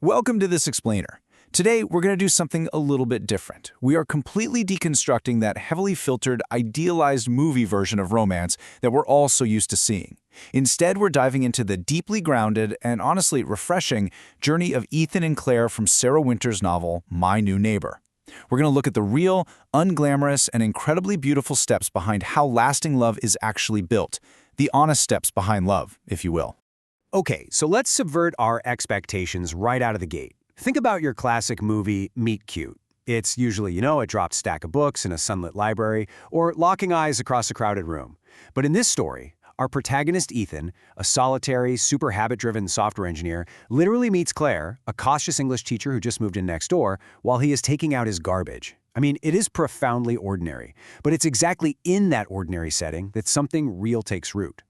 Welcome to this explainer. Today, we're going to do something a little bit different. We are completely deconstructing that heavily filtered, idealized movie version of romance that we're all so used to seeing. Instead, we're diving into the deeply grounded and honestly refreshing journey of Ethan and Claire from Sara Winters' novel, My New Neighbor. We're going to look at the real, unglamorous, and incredibly beautiful steps behind how lasting love is actually built. The honest steps behind love, if you will. Okay, so let's subvert our expectations right out of the gate. Think about your classic movie, Meet Cute. It's usually, a dropped stack of books in a sunlit library, or locking eyes across a crowded room. But in this story, our protagonist Ethan, a solitary, super habit-driven software engineer, literally meets Claire, a cautious English teacher who just moved in next door, while he is taking out his garbage. I mean, it is profoundly ordinary, but it's exactly in that ordinary setting that something real takes root.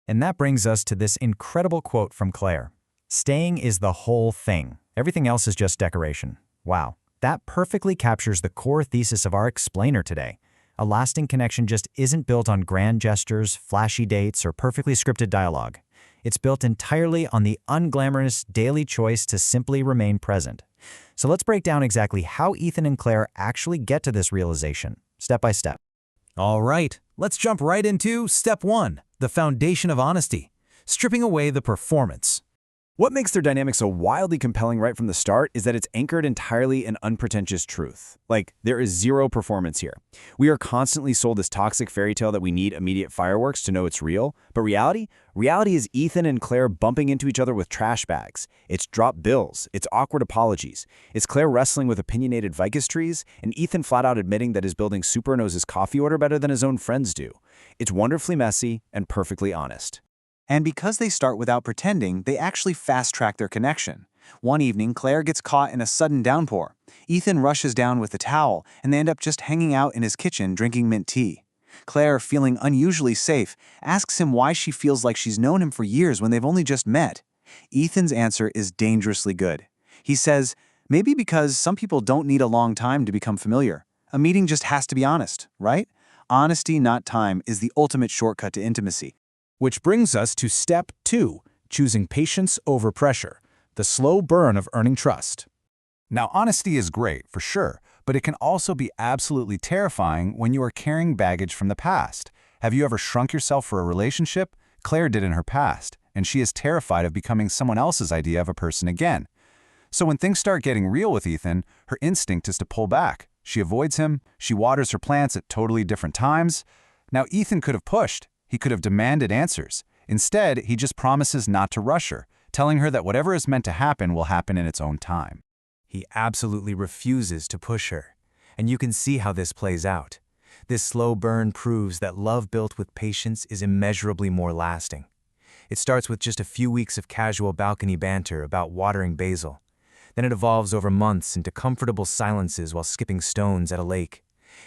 And that brings us to this incredible quote from Claire. "Staying is the whole thing. Everything else is just decoration." Wow, that perfectly captures the core thesis of our explainer today. A lasting connection just isn't built on grand gestures, flashy dates, or perfectly scripted dialogue. It's built entirely on the unglamorous daily choice to simply remain present. So let's break down exactly how Ethan and Claire actually get to this realization, step by step. All right, let's jump right into step 1, the foundation of honesty, stripping away the performance. What makes their dynamic so wildly compelling right from the start is that it's anchored entirely in unpretentious truth. There is zero performance here. We are constantly sold this toxic fairy tale that we need immediate fireworks to know it's real. But reality is Ethan and Claire bumping into each other with trash bags. It's dropped bills. It's awkward apologies. It's Claire wrestling with opinionated ficus trees, and Ethan flat out admitting that his building super knows his coffee order better than his own friends do. It's wonderfully messy and perfectly honest. And because they start without pretending, they actually fast-track their connection. One evening, Claire gets caught in a sudden downpour. Ethan rushes down with a towel, and they end up just hanging out in his kitchen drinking mint tea. Claire, feeling unusually safe, asks him why she feels like she's known him for years when they've only just met. Ethan's answer is dangerously good. He says, maybe because some people don't need a long time to become familiar. A meeting just has to be honest, right? Honesty, not time, is the ultimate shortcut to intimacy. Which brings us to step 2, choosing patience over pressure, the slow burn of earning trust. Now, honesty is great, for sure, but it can also be absolutely terrifying when you are carrying baggage from the past. Have you ever shrunk yourself for a relationship? Claire did in her past, and she is terrified of becoming someone else's idea of a person again. So when things start getting real with Ethan, her instinct is to pull back. She avoids him, she waters her plants at totally different times. Now, Ethan could have pushed. He could have demanded answers. Instead, he just promises not to rush her, telling her that whatever is meant to happen will happen in its own time. He absolutely refuses to push her, and you can see how this plays out. This slow burn proves that love built with patience is immeasurably more lasting. It starts with just a few weeks of casual balcony banter about watering basil. Then it evolves over months into comfortable silences while skipping stones at a lake.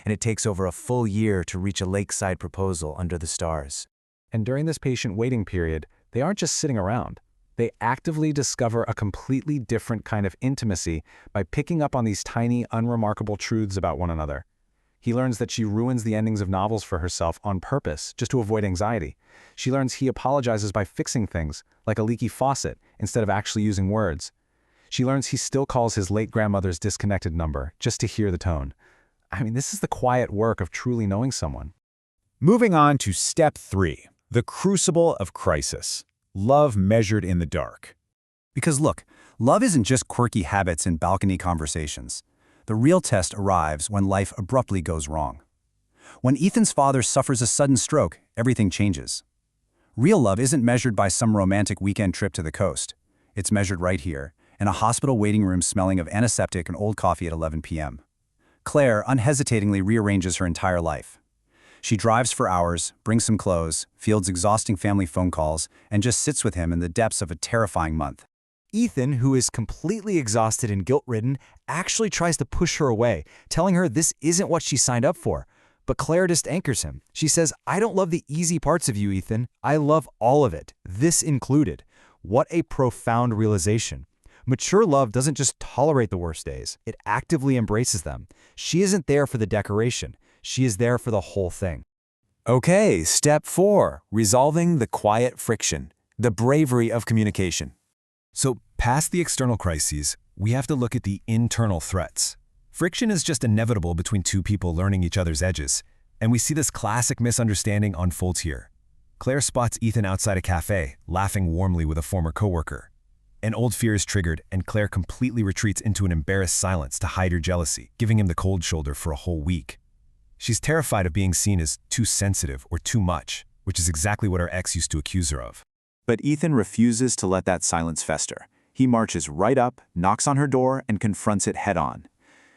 And it takes over a full year to reach a lakeside proposal under the stars. And during this patient waiting period, they aren't just sitting around. They actively discover a completely different kind of intimacy by picking up on these tiny, unremarkable truths about one another. He learns that she ruins the endings of novels for herself on purpose, just to avoid anxiety. She learns he apologizes by fixing things, like a leaky faucet, instead of actually using words. She learns he still calls his late grandmother's disconnected number, just to hear the tone. I mean, this is the quiet work of truly knowing someone. Moving on to step 3, the crucible of crisis. Love measured in the dark. Because look, love isn't just quirky habits and balcony conversations. The real test arrives when life abruptly goes wrong. When Ethan's father suffers a sudden stroke, everything changes. Real love isn't measured by some romantic weekend trip to the coast. It's measured right here, in a hospital waiting room smelling of antiseptic and old coffee at 11 p.m. Claire unhesitatingly rearranges her entire life. She drives for hours, brings some clothes, fields exhausting family phone calls, and just sits with him in the depths of a terrifying month. Ethan, who is completely exhausted and guilt-ridden, actually tries to push her away, telling her this isn't what she signed up for. But Claire just anchors him. She says, "I don't love the easy parts of you, Ethan. I love all of it, this included." What a profound realization. Mature love doesn't just tolerate the worst days, it actively embraces them. She isn't there for the decoration, she is there for the whole thing. Okay, step 4, resolving the quiet friction, the bravery of communication. So Past the external crises, we have to look at the internal threats. Friction is just inevitable between two people learning each other's edges, and we see this classic misunderstanding unfolds here. Claire spots Ethan outside a cafe, laughing warmly with a former coworker. An old fear is triggered, and Claire completely retreats into an embarrassed silence to hide her jealousy, giving him the cold shoulder for a whole week. She's terrified of being seen as too sensitive or too much, which is exactly what her ex used to accuse her of. But Ethan refuses to let that silence fester. He marches right up, knocks on her door, and confronts it head-on.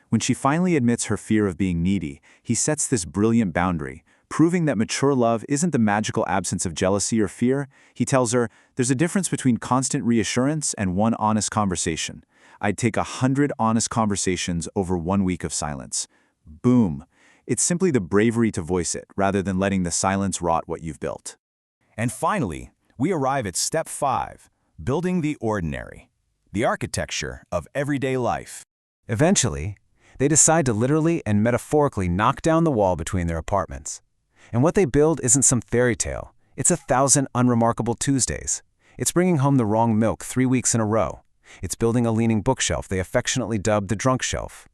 When she finally admits her fear of being needy, he sets this brilliant boundary, proving that mature love isn't the magical absence of jealousy or fear. He tells her, there's a difference between constant reassurance and one honest conversation. I'd take 100 honest conversations over 1 week of silence. Boom. It's simply the bravery to voice it, rather than letting the silence rot what you've built. And finally, we arrive at step 5, building the ordinary, the architecture of everyday life. Eventually, they decide to literally and metaphorically knock down the wall between their apartments. And what they build isn't some fairy tale. It's 1,000 unremarkable Tuesdays. It's bringing home the wrong milk 3 weeks in a row. It's building a leaning bookshelf they affectionately dubbed the drunk shelf.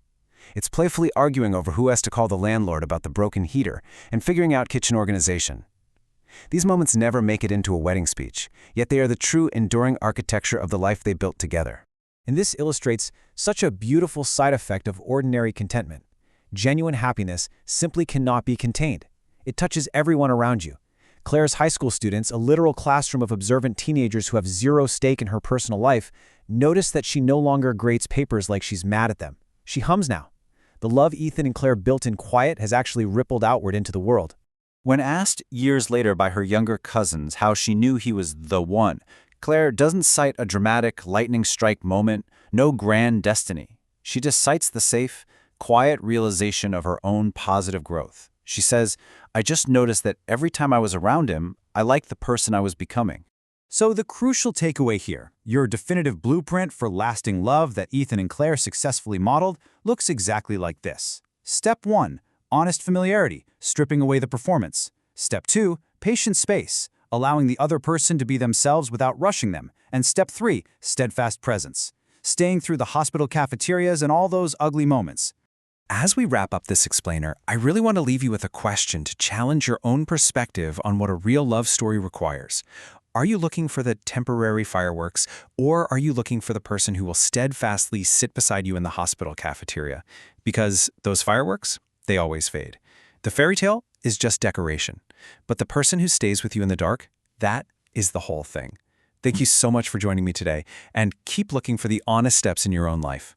It's playfully arguing over who has to call the landlord about the broken heater and figuring out kitchen organization. These moments never make it into a wedding speech, yet they are the true, enduring architecture of the life they built together. And this illustrates such a beautiful side effect of ordinary contentment. Genuine happiness simply cannot be contained. It touches everyone around you. Claire's high school students, a literal classroom of observant teenagers who have zero stake in her personal life, notice that she no longer grades papers like she's mad at them. She hums now. The love Ethan and Claire built in quiet has actually rippled outward into the world. When asked years later by her younger cousins how she knew he was the one, Claire doesn't cite a dramatic lightning strike moment, no grand destiny. She just cites the safe, quiet realization of her own positive growth. She says, I just noticed that every time I was around him, I liked the person I was becoming. So the crucial takeaway here, your definitive blueprint for lasting love that Ethan and Claire successfully modeled, looks exactly like this. Step 1, honest familiarity, stripping away the performance. Step 2, patient space, allowing the other person to be themselves without rushing them. And step 3, steadfast presence, staying through the hospital cafeterias and all those ugly moments. As we wrap up this explainer, I really want to leave you with a question to challenge your own perspective on what a real love story requires. Are you looking for the temporary fireworks, or are you looking for the person who will steadfastly sit beside you in the hospital cafeteria? Because those fireworks, they always fade. The fairy tale is just decoration, but the person who stays with you in the dark, that is the whole thing. Thank you so much for joining me today, and keep looking for the honest steps in your own life.